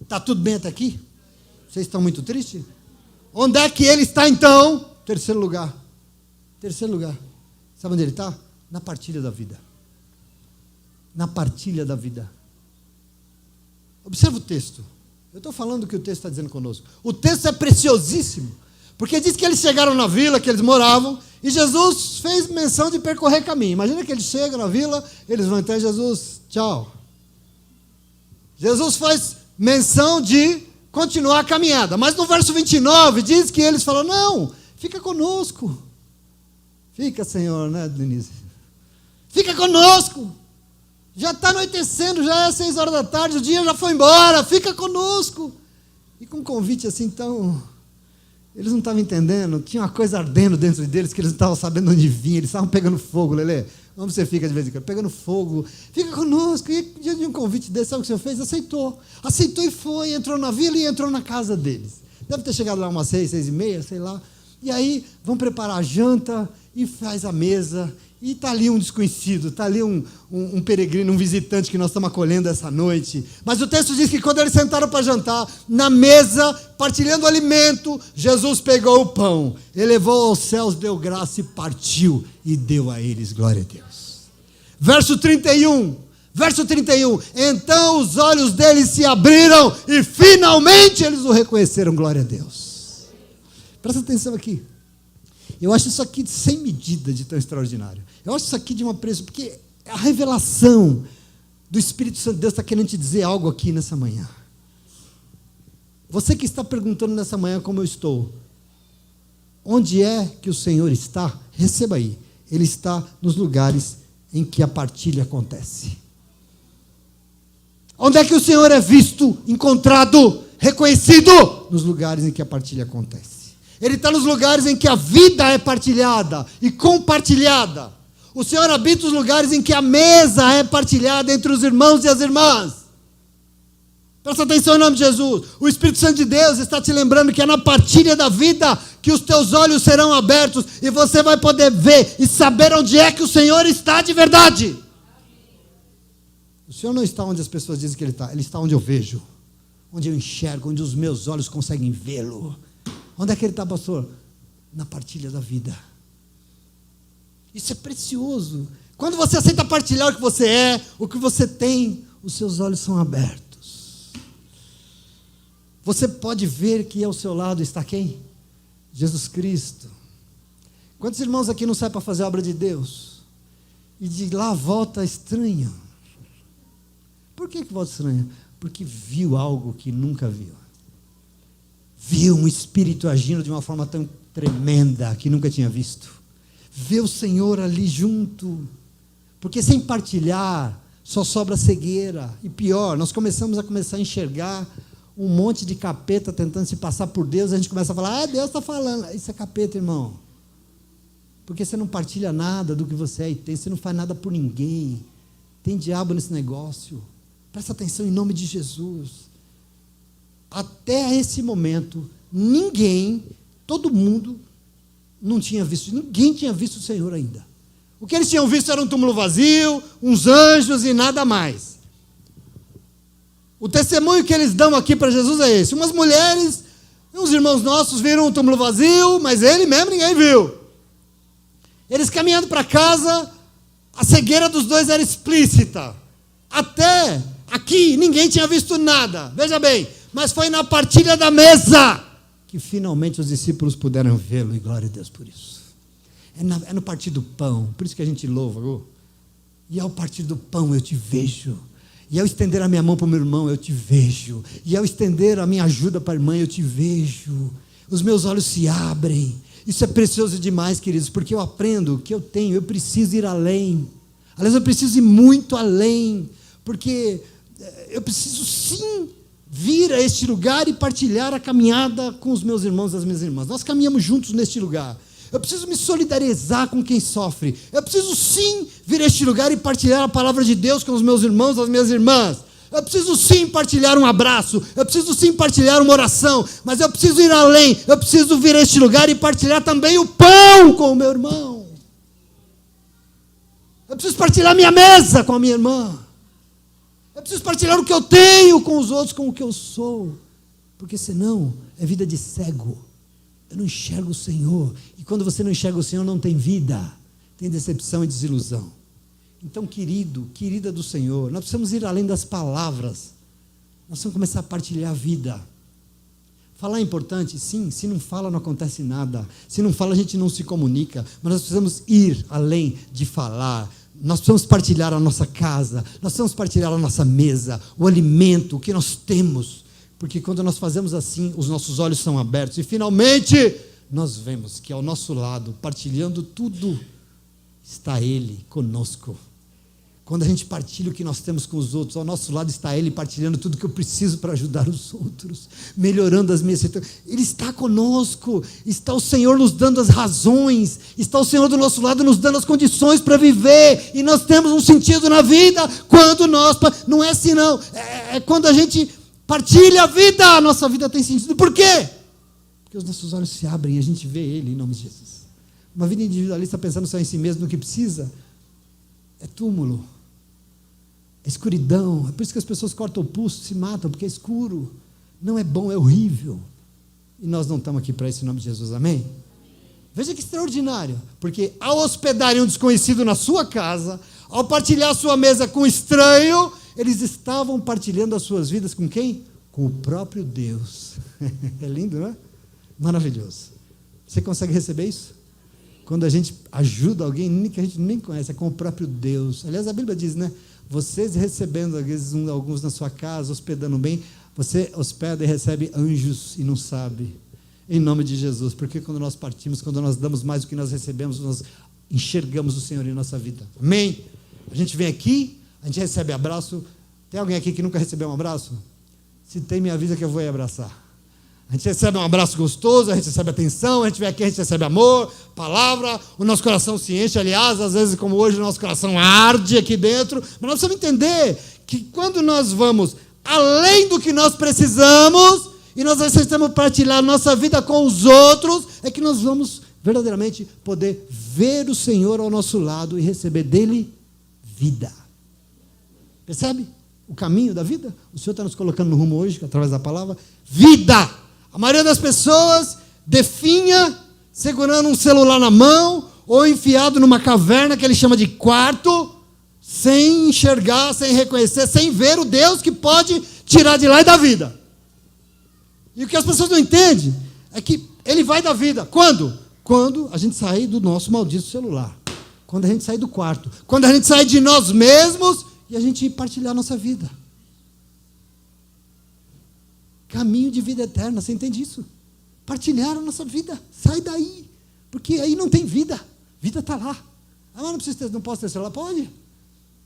Está tudo bem até aqui? Vocês estão muito tristes? Onde é que ele está então? Terceiro lugar. Terceiro lugar. Sabe onde ele está? Na partilha da vida. Na partilha da vida. Observa o texto. Eu estou falando o que o texto está dizendo conosco. O texto é preciosíssimo. Porque diz que eles chegaram na vila que eles moravam e Jesus fez menção de percorrer caminho. Imagina que eles chegam na vila, eles vão até Jesus, tchau. Jesus faz menção de continuar a caminhada. Mas no verso 29 diz que eles falam, não, fica conosco. Fica, Senhor, né, Denise? Fica conosco. Já está anoitecendo, já é 6 horas da tarde, o dia já foi embora, fica conosco. E com um convite assim, então, eles não estavam entendendo, tinha uma coisa ardendo dentro deles que eles não estavam sabendo onde vinha, eles estavam pegando fogo, Lelê. Onde você fica de vez em quando? Pegando fogo, fica conosco. E diante de um convite desse, sabe o que o Senhor fez? Aceitou e foi, entrou na vila e entrou na casa deles. Deve ter chegado lá umas 6, 6:30, sei lá. E aí, vão preparar a janta e faz a mesa. E está ali um desconhecido, está ali um peregrino, um visitante que nós estamos acolhendo essa noite. Mas o texto diz que quando eles sentaram para jantar, na mesa, partilhando o alimento, Jesus pegou o pão, elevou aos céus, deu graça e partiu e deu a eles, glória a Deus. Verso 31, então os olhos deles se abriram e finalmente eles o reconheceram, glória a Deus. Presta atenção aqui. Eu acho isso aqui sem medida de tão extraordinário. Eu acho isso aqui de uma preço, porque a revelação do Espírito Santo de Deus está querendo te dizer algo aqui nessa manhã. Você que está perguntando nessa manhã como eu estou, onde é que o Senhor está? Receba aí. Ele está nos lugares em que a partilha acontece. Onde é que o Senhor é visto, encontrado, reconhecido? Nos lugares em que a partilha acontece. Ele está nos lugares em que a vida é partilhada e compartilhada. O Senhor habita os lugares em que a mesa é partilhada entre os irmãos e as irmãs. Presta atenção em nome de Jesus. O Espírito Santo de Deus está te lembrando que é na partilha da vida que os teus olhos serão abertos e você vai poder ver e saber onde é que o Senhor está de verdade. O Senhor não está onde as pessoas dizem que Ele está. Ele está onde eu vejo, onde eu enxergo, onde os meus olhos conseguem vê-lo. Onde é que Ele está, pastor? Na partilha da vida. Isso é precioso. Quando você aceita partilhar o que você é, o que você tem, os seus olhos são abertos. Você pode ver que ao seu lado está quem? Jesus Cristo. Quantos irmãos aqui não saem para fazer a obra de Deus? E de lá volta estranha. Por que volta estranha? Porque viu algo que nunca viu. Viu um Espírito agindo de uma forma tão tremenda que nunca tinha visto. Vê o Senhor ali junto. Porque sem partilhar só sobra cegueira. E pior, nós começamos a enxergar um monte de capeta tentando se passar por Deus, a gente começa a falar, Deus está falando. Isso é capeta, irmão. Porque você não partilha nada do que você é e tem, você não faz nada por ninguém. Tem diabo nesse negócio. Presta atenção em nome de Jesus. Até esse momento, ninguém, todo mundo, não tinha visto, ninguém tinha visto o Senhor ainda. O que eles tinham visto era um túmulo vazio, uns anjos e nada mais. O testemunho que eles dão aqui para Jesus é esse. Umas mulheres, uns irmãos nossos viram um túmulo vazio, mas ele mesmo ninguém viu. Eles caminhando para casa, a cegueira dos dois era explícita. Até aqui ninguém tinha visto nada. Veja bem, mas foi na partilha da mesa que finalmente os discípulos puderam vê-lo, e glória a Deus por isso. É no partir do pão, por isso que a gente louva. E ao partir do pão eu te vejo. E ao estender a minha mão para o meu irmão, eu te vejo. E ao estender a minha ajuda para a irmã, eu te vejo. Os meus olhos se abrem. Isso é precioso demais, queridos, porque eu aprendo que eu preciso ir além. Aliás, eu preciso ir muito além, porque eu preciso sim vir a este lugar e partilhar a caminhada com os meus irmãos e as minhas irmãs. Nós caminhamos juntos neste lugar. Eu preciso me solidarizar com quem sofre. Eu preciso sim vir a este lugar e partilhar a palavra de Deus com os meus irmãos e as minhas irmãs. Eu preciso sim partilhar um abraço. Eu preciso sim partilhar uma oração. Mas eu preciso ir além. Eu preciso vir a este lugar e partilhar também o pão com o meu irmão. Eu preciso partilhar minha mesa com a minha irmã. Eu preciso partilhar o que eu tenho com os outros, com o que eu sou. Porque senão é vida de cego. Eu não enxergo o Senhor. E quando você não enxerga o Senhor, não tem vida. Tem decepção e desilusão. Então, querido, querida do Senhor, nós precisamos ir além das palavras. Nós precisamos começar a partilhar a vida. Falar é importante? Sim. Se não fala, não acontece nada. Se não fala, a gente não se comunica. Mas nós precisamos ir além de falar. Nós precisamos partilhar a nossa casa. Nós precisamos partilhar a nossa mesa. O alimento, o que nós temos. Porque quando nós fazemos assim, os nossos olhos são abertos. E finalmente, nós vemos que ao nosso lado, partilhando tudo, está Ele conosco. Quando a gente partilha o que nós temos com os outros, ao nosso lado está Ele partilhando tudo que eu preciso para ajudar os outros, melhorando as minhas situações. Ele está conosco, está o Senhor nos dando as razões, está o Senhor do nosso lado nos dando as condições para viver, e nós temos um sentido na vida, quando nós, não é assim não, é quando a gente partilha a vida, a nossa vida tem sentido. Por quê? Porque os nossos olhos se abrem e a gente vê Ele em nome de Jesus. Uma vida individualista pensando só em si mesmo, no que precisa, é túmulo. É escuridão. É por isso que as pessoas cortam o pulso, se matam, porque é escuro. Não é bom, é horrível. E nós não estamos aqui para isso em nome de Jesus, amém? Veja que extraordinário. Porque ao hospedarem um desconhecido na sua casa, ao partilhar a sua mesa com um estranho, eles estavam partilhando as suas vidas com quem? Com o próprio Deus. É lindo, não é? Maravilhoso. Você consegue receber isso? quando a gente ajuda alguém que a gente nem conhece, é com o próprio Deus. Aliás, a Bíblia diz, né? Vocês recebendo, às vezes, alguns na sua casa, hospedando bem, você hospeda e recebe anjos e não sabe. Em nome de Jesus. Porque quando nós partimos, quando nós damos mais do que nós recebemos, nós enxergamos o Senhor em nossa vida. Amém? A gente vem aqui, a gente recebe abraço. Tem alguém aqui que nunca recebeu um abraço? Se tem, me avisa que eu vou ir abraçar. A gente recebe um abraço gostoso, a gente recebe atenção, a gente vem aqui, a gente recebe amor, palavra, o nosso coração se enche. Aliás, às vezes, como hoje, o nosso coração arde aqui dentro. Mas nós precisamos entender que quando nós vamos além do que nós precisamos, e nós necessitamos partilhar nossa vida com os outros, é que nós vamos verdadeiramente poder ver o Senhor ao nosso lado e receber dele vida. Percebe o caminho da vida? O Senhor está nos colocando no rumo hoje, através da palavra, vida. A maioria das pessoas definha segurando um celular na mão ou enfiado numa caverna que ele chama de quarto, sem enxergar, sem reconhecer, sem ver o Deus que pode tirar de lá e da vida. E o que as pessoas não entendem é que ele vai da vida. Quando? Quando a gente sair do nosso maldito celular. Quando a gente sair do quarto. Quando a gente sair de nós mesmos e a gente partilhar a nossa vida. Caminho de vida eterna, você entende isso? Partilhar a nossa vida, sai daí, porque aí não tem vida, vida está lá. Ah, mas não posso ter celular? Pode,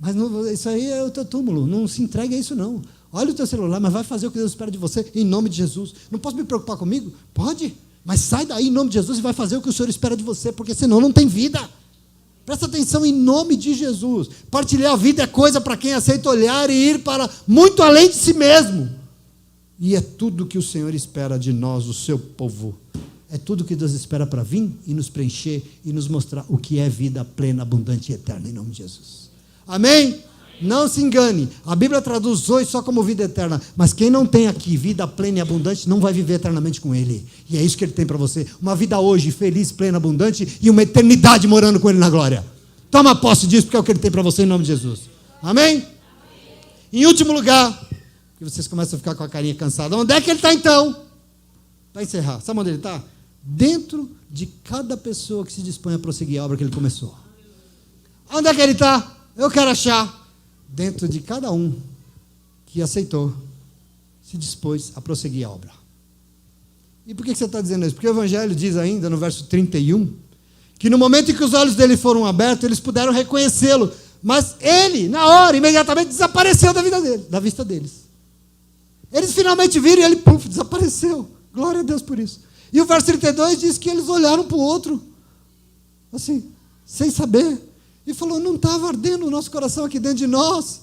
mas não, isso aí é o teu túmulo, não se entregue a isso não. Olha o teu celular, mas vai fazer o que Deus espera de você, em nome de Jesus. Não posso me preocupar comigo? Pode, mas sai daí em nome de Jesus e vai fazer o que o Senhor espera de você, porque senão não tem vida. Presta atenção em nome de Jesus. Partilhar a vida é coisa para quem aceita olhar e ir para muito além de si mesmo. E é tudo que o Senhor espera de nós, o seu povo. É tudo que Deus espera para vir e nos preencher e nos mostrar o que é vida plena, abundante e eterna, em nome de Jesus. Amém? Não se engane. A Bíblia traduz hoje só como vida eterna. Mas quem não tem aqui vida plena e abundante não vai viver eternamente com Ele. E é isso que Ele tem para você. Uma vida hoje feliz, plena, abundante e uma eternidade morando com Ele na glória. Toma posse disso porque é o que Ele tem para você em nome de Jesus. Amém? Em último lugar, que vocês começam a ficar com a carinha cansada. Onde é que ele está então? Para encerrar. Sabe onde ele está? Dentro de cada pessoa que se dispõe a prosseguir a obra que ele começou. Onde é que ele está? Eu quero achar. Dentro de cada um que aceitou, se dispôs a prosseguir a obra. E por que você está dizendo isso? Porque o Evangelho diz ainda no verso 31, que no momento em que os olhos dele foram abertos, eles puderam reconhecê-lo. Mas ele, na hora, imediatamente desapareceu da vista deles. Eles finalmente viram e ele, desapareceu. Glória a Deus por isso. E o verso 32 diz que eles olharam para o outro, assim, sem saber. E falou, não estava ardendo o nosso coração aqui dentro de nós?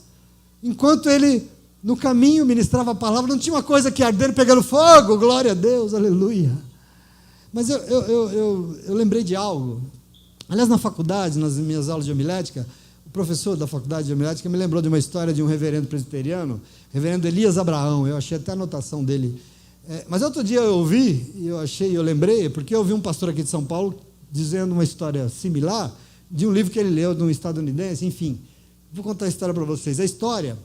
Enquanto ele, no caminho, ministrava a palavra, não tinha uma coisa que ardendo, pegando fogo? Glória a Deus, aleluia. Mas eu lembrei de algo. Aliás, na faculdade, nas minhas aulas de homilética, o professor da faculdade de homilética me lembrou de uma história de um reverendo presbiteriano, reverendo Elias Abraão. Eu achei até a anotação dele. Mas outro dia eu ouvi, e eu lembrei, porque eu ouvi um pastor aqui de São Paulo dizendo uma história similar de um livro que ele leu de um estadunidense, enfim. Vou contar a história para vocês. A história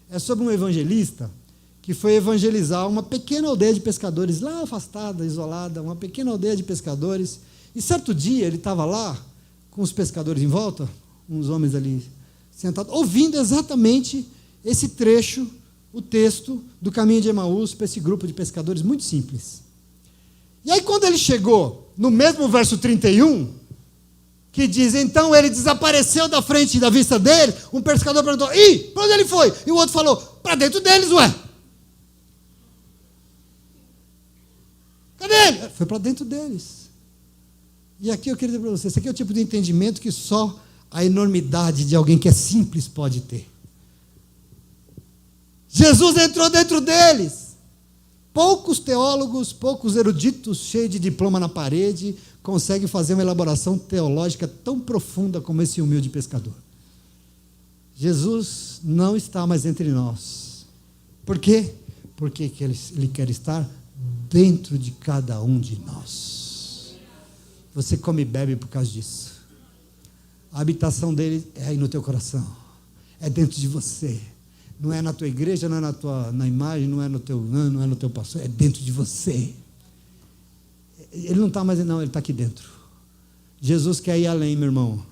é sobre um evangelista que foi evangelizar uma pequena aldeia de pescadores, lá afastada, isolada, uma pequena aldeia de pescadores. E certo dia ele estava lá, com os pescadores em volta, uns homens ali sentados, ouvindo exatamente esse trecho, o texto do caminho de Emaús para esse grupo de pescadores muito simples. E aí quando ele chegou no mesmo verso 31, que diz, então ele desapareceu da frente e da vista dele, um pescador perguntou, para onde ele foi? E o outro falou, para dentro deles, ué. Cadê ele? Foi para dentro deles. E aqui eu queria dizer para vocês, esse aqui é o tipo de entendimento que só a enormidade de alguém que é simples pode ter. Jesus entrou dentro deles. Poucos teólogos, poucos eruditos, cheios de diploma na parede, conseguem fazer uma elaboração teológica tão profunda como esse humilde pescador. Jesus não está mais entre nós. Por quê? Porque ele quer estar dentro de cada um de nós. Você come e bebe por causa disso. A habitação dele é aí no teu coração. É dentro de você. Não é na tua igreja, não é na imagem, não é no teu pastor, é dentro de você. Ele não está mais, não, ele está aqui dentro. Jesus quer ir além, meu irmão.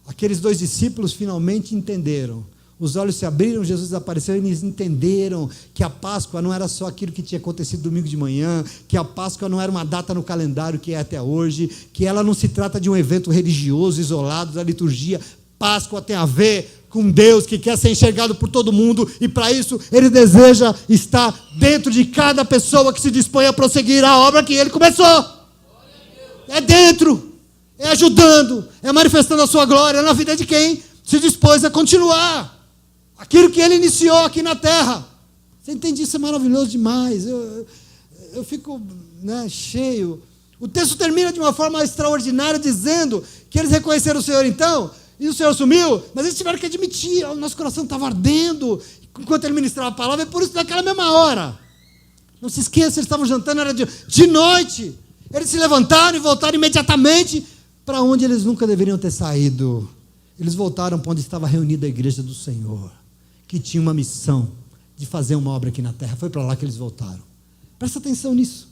Aqueles 2 discípulos finalmente entenderam. Os olhos se abriram, Jesus apareceu e eles entenderam que a Páscoa não era só aquilo que tinha acontecido domingo de manhã, que a Páscoa não era uma data no calendário que é até hoje, que ela não se trata de um evento religioso isolado da liturgia. Páscoa tem a ver com Deus que quer ser enxergado por todo mundo, e para isso Ele deseja estar dentro de cada pessoa que se dispõe a prosseguir a obra que Ele começou. É dentro, é ajudando, é manifestando a sua glória na vida de quem se dispôs a continuar aquilo que Ele iniciou aqui na terra. Você entende? Isso é maravilhoso demais. Eu fico, cheio. O texto termina de uma forma extraordinária, dizendo que eles reconheceram o Senhor então, e o Senhor sumiu, mas eles tiveram que admitir, o nosso coração estava ardendo enquanto Ele ministrava a palavra, e por isso naquela mesma hora, não se esqueça, eles estavam jantando, era de noite, eles se levantaram e voltaram imediatamente para onde eles nunca deveriam ter saído. Eles voltaram para onde estava reunida a igreja do Senhor, que tinha uma missão de fazer uma obra aqui na terra. Foi para lá que eles voltaram. Presta atenção nisso,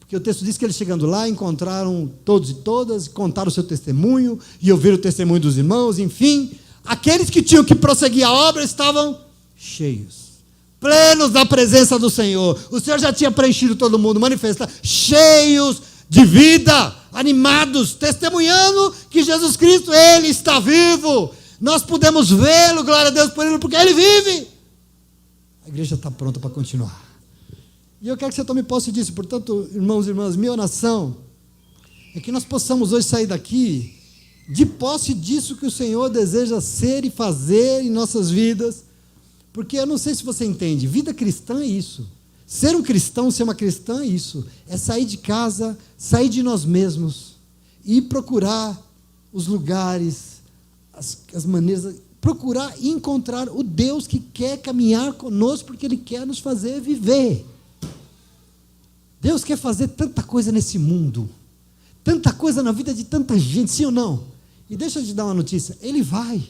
porque o texto diz que eles chegando lá, encontraram todos e todas, contaram o seu testemunho, e ouviram o testemunho dos irmãos, enfim, aqueles que tinham que prosseguir a obra estavam cheios, plenos da presença do Senhor. O Senhor já tinha preenchido todo mundo, manifesta, cheios de vida, animados, testemunhando que Jesus Cristo, Ele está vivo. Nós podemos vê-lo, glória a Deus por Ele, porque Ele vive. A igreja está pronta para continuar. E eu quero que você tome posse disso. Portanto, irmãos e irmãs, minha oração é que nós possamos hoje sair daqui de posse disso que o Senhor deseja ser e fazer em nossas vidas. Porque eu não sei se você entende, vida cristã é isso. Ser um cristão, ser uma cristã é isso. É sair de casa, sair de nós mesmos e procurar os lugares, as maneiras, procurar e encontrar o Deus que quer caminhar conosco, porque Ele quer nos fazer viver. Deus quer fazer tanta coisa nesse mundo, tanta coisa na vida de tanta gente, sim ou não? E deixa eu te dar uma notícia, Ele vai,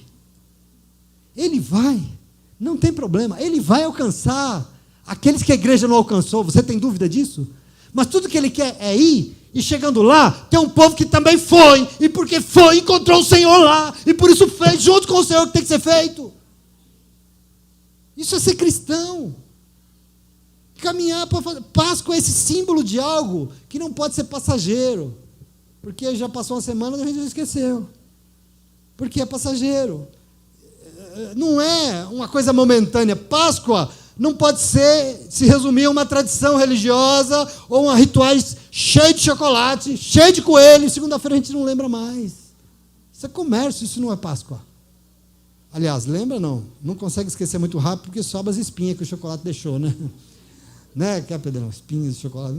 não tem problema, Ele vai alcançar aqueles que a igreja não alcançou. Você tem dúvida disso? Mas tudo que Ele quer é ir, e chegando lá, tem um povo que também foi, e porque foi, encontrou o Senhor lá, e por isso fez, junto com o Senhor, que tem que ser feito. Isso é ser cristão. Caminhar para fazer. Páscoa é esse símbolo de algo que não pode ser passageiro, porque já passou uma semana e a gente já esqueceu, porque é passageiro, não é uma coisa momentânea. Páscoa não pode se resumir a uma tradição religiosa ou a rituais cheios de chocolate, cheio de coelho, segunda-feira a gente não lembra mais. Isso é comércio, isso não é Páscoa. Aliás, lembra não? Não consegue esquecer muito rápido, porque sobe as espinhas que o chocolate deixou, né? Né, que é, Pedrão? Espinhas de chocolate,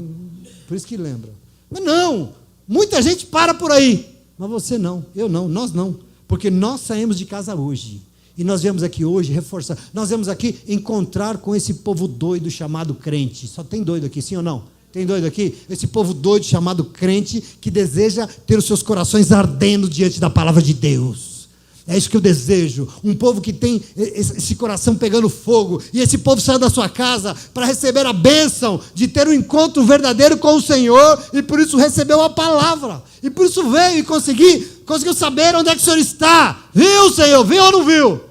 por isso que lembra. Mas não, muita gente para por aí, mas você não, eu não, nós não, porque nós saímos de casa hoje, e nós viemos aqui hoje reforçar, nós viemos aqui encontrar com esse povo doido chamado crente. Só tem doido aqui, sim ou não? Tem doido aqui? Esse povo doido chamado crente, que deseja ter os seus corações ardendo diante da palavra de Deus. É isso que eu desejo, um povo que tem esse coração pegando fogo, e esse povo saiu da sua casa para receber a bênção de ter um encontro verdadeiro com o Senhor, e por isso recebeu a palavra, e por isso veio e conseguiu saber onde é que o Senhor está. Viu, Senhor? Viu ou não viu?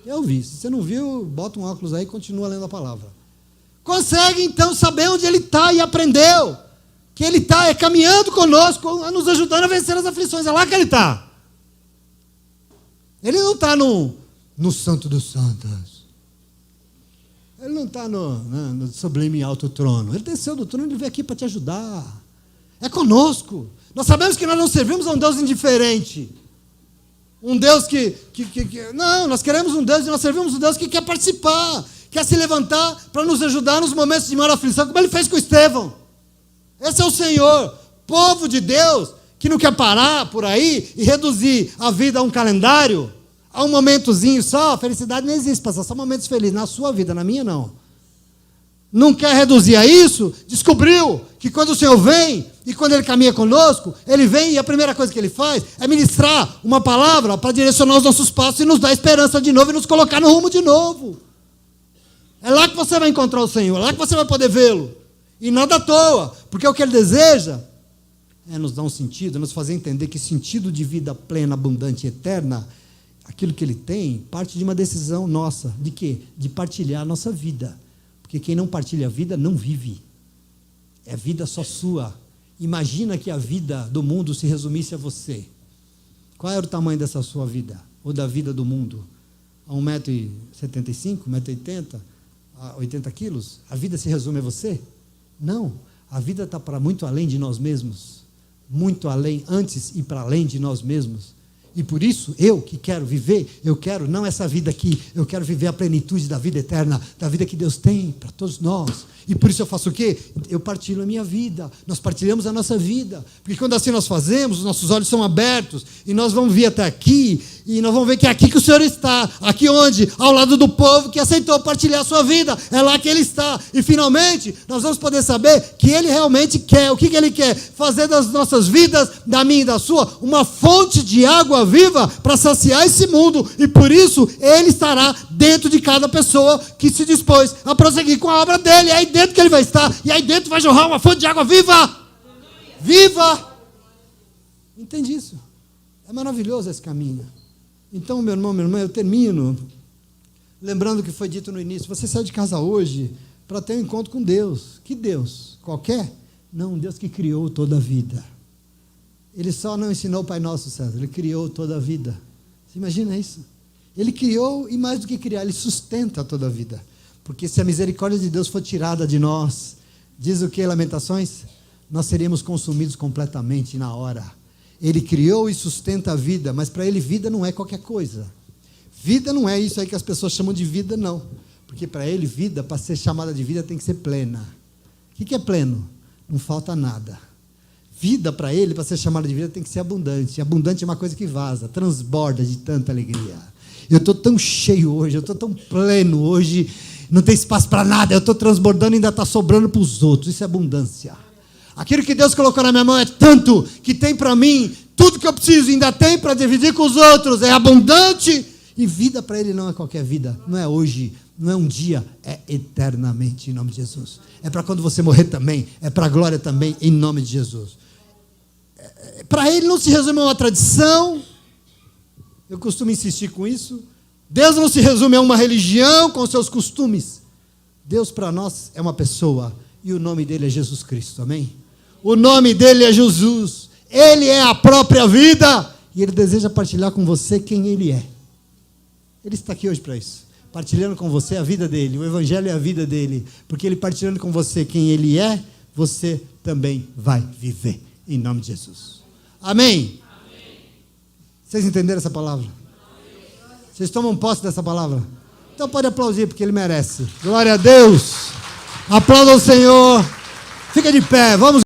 Eu vi. Se você não viu, bota um óculos aí e continua lendo a palavra. Consegue então saber onde Ele está, e aprendeu que Ele está caminhando conosco, nos ajudando a vencer as aflições. É lá que Ele está. Ele não está no Santo dos Santos. Ele não está no sublime alto trono. Ele desceu do trono e veio aqui para te ajudar. É conosco. Nós sabemos que nós não servimos a um Deus indiferente. Um Deus não, nós queremos um Deus, e nós servimos um Deus que quer participar, quer se levantar para nos ajudar nos momentos de maior aflição, como Ele fez com Estevão. Esse é o Senhor, povo de Deus, que não quer parar por aí e reduzir a vida a um calendário, a um momentozinho só. A felicidade não existe, passar só momentos felizes na sua vida, na minha não. Não quer reduzir a isso, descobriu que quando o Senhor vem, e quando Ele caminha conosco, Ele vem e a primeira coisa que Ele faz é ministrar uma palavra para direcionar os nossos passos e nos dar esperança de novo e nos colocar no rumo de novo. É lá que você vai encontrar o Senhor, é lá que você vai poder vê-lo. E nada à toa, porque o que Ele deseja nos dar um sentido, nos fazer entender que sentido de vida plena, abundante e eterna, aquilo que ele tem, parte de uma decisão nossa. De quê? De partilhar a nossa vida. Porque quem não partilha a vida não vive. É vida só sua. Imagina que a vida do mundo se resumisse a você. Qual era o tamanho dessa sua vida? Ou da vida do mundo? A 1,75 m, 1,80 m, a 80 quilos? A vida se resume a você? Não. A vida está para muito além de nós mesmos. Muito além, antes e para além de nós mesmos. E por isso, eu que quero viver, eu quero não essa vida aqui, eu quero viver a plenitude da vida eterna, da vida que Deus tem para todos nós. E por isso eu faço o quê? Eu partilho a minha vida, nós partilhamos a nossa vida, porque quando assim nós fazemos, os nossos olhos são abertos, e nós vamos vir até aqui, e nós vamos ver que é aqui que o Senhor está, aqui onde? Ao lado do povo que aceitou partilhar a sua vida, é lá que Ele está, e finalmente nós vamos poder saber que Ele realmente quer, o que Ele quer? Fazer das nossas vidas, da minha e da sua, uma fonte de água viva para saciar esse mundo, e por isso Ele estará dentro de cada pessoa que se dispôs a prosseguir com a obra dEle, é aí dentro que Ele vai estar, e aí dentro vai jorrar uma fonte de água viva, viva, entende isso? É maravilhoso esse caminho. Então, meu irmão, minha irmã, eu termino lembrando o que foi dito no início. Você saiu de casa hoje para ter um encontro com Deus. Que Deus? Qualquer? Não, um Deus que criou toda a vida. Ele só não ensinou o Pai Nosso, César. Ele criou toda a vida. Você imagina isso? Ele criou, e mais do que criar, Ele sustenta toda a vida. Porque se a misericórdia de Deus for tirada de nós, diz o que, Lamentações? Nós seríamos consumidos completamente na hora. Ele criou e sustenta a vida, mas para Ele vida não é qualquer coisa. Vida não é isso aí que as pessoas chamam de vida, não. Porque para Ele vida, para ser chamada de vida, tem que ser plena. O que é pleno? Não falta nada. Vida para Ele, para ser chamada de vida, tem que ser abundante. Abundante é uma coisa que vaza, transborda de tanta alegria. Eu estou tão cheio hoje, eu estou tão pleno hoje, não tem espaço para nada, eu estou transbordando e ainda está sobrando para os outros. Isso é abundância. Aquilo que Deus colocou na minha mão é tanto que tem para mim, tudo que eu preciso ainda tem para dividir com os outros, é abundante. E vida para Ele não é qualquer vida, não é hoje, não é um dia, é eternamente, em nome de Jesus. É para quando você morrer também, é para a glória também, em nome de Jesus. Para Ele não se resume a uma tradição, eu costumo insistir com isso. Deus não se resume a uma religião com seus costumes. Deus para nós é uma pessoa, e o nome dEle é Jesus Cristo, amém? O nome dEle é Jesus, Ele é a própria vida, e Ele deseja partilhar com você quem Ele é. Ele está aqui hoje para isso, partilhando com você a vida dEle, o Evangelho é a vida dEle, porque Ele partilhando com você quem Ele é, você também vai viver, em nome de Jesus. Amém? Amém. Vocês entenderam essa palavra? Vocês tomam posse dessa palavra? Então pode aplaudir, porque Ele merece. Glória a Deus. Aplauda o Senhor. Fica de pé, vamos.